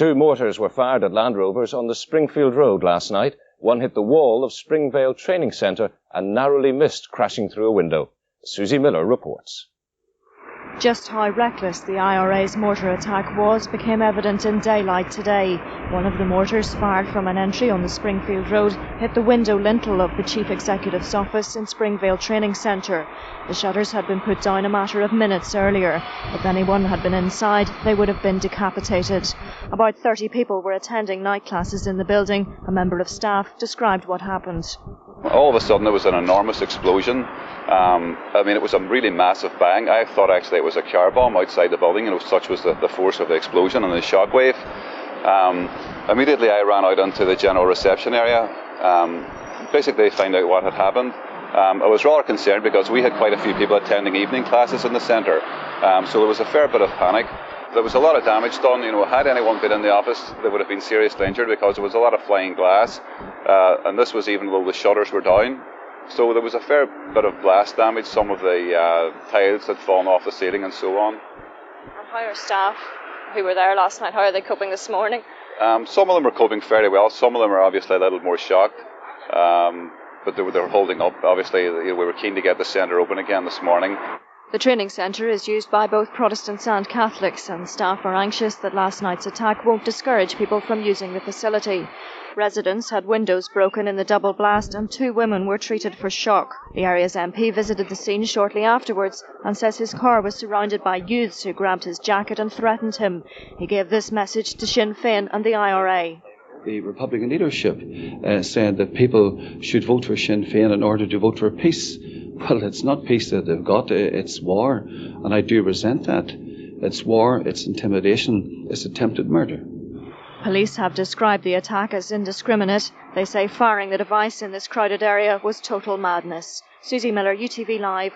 Two mortars were fired at Land Rovers on the Springfield Road last night. One hit the wall of Springvale Training Centre and narrowly missed crashing through a window. Susie Miller reports. Just how reckless the IRA's mortar attack was became evident in daylight today. One of the mortars, fired from an entry on the Springfield Road, hit the window lintel of the Chief Executive's office in Springvale Training Centre. The shutters had been put down a matter of minutes earlier. If anyone had been inside, they would have been decapitated. About 30 people were attending night classes in the building. A member of staff described what happened. All of a sudden there was an enormous explosion. It was a really massive bang. I thought actually it was a car bomb outside the building, such was the force of the explosion and the shockwave. Immediately I ran out into the general reception area, basically to find out what had happened. I was rather concerned because we had quite a few people attending evening classes in the centre, so there was a fair bit of panic. There was a lot of damage done. Had anyone been in the office, they would have been seriously injured because there was a lot of flying glass, and this was even though the shutters were down. So there was a fair bit of blast damage. Some of the tiles had fallen off the ceiling and so on. And how are staff who were there last night, how are they coping this morning? Some of them are coping fairly well. Some of them are obviously a little more shocked. But they were holding up. Obviously, we were keen to get the centre open again this morning. The training centre is used by both Protestants and Catholics, and staff are anxious that last night's attack won't discourage people from using the facility. Residents had windows broken in the double blast and 2 women were treated for shock. The area's MP visited the scene shortly afterwards and says his car was surrounded by youths who grabbed his jacket and threatened him. He gave this message to Sinn Féin and the IRA. The Republican leadership said that people should vote for Sinn Féin in order to vote for peace. Well, it's not peace that they've got, it's war, and I do resent that. It's war, it's intimidation, it's attempted murder. Police have described the attack as indiscriminate. They say firing the device in this crowded area was total madness. Susie Miller, UTV Live.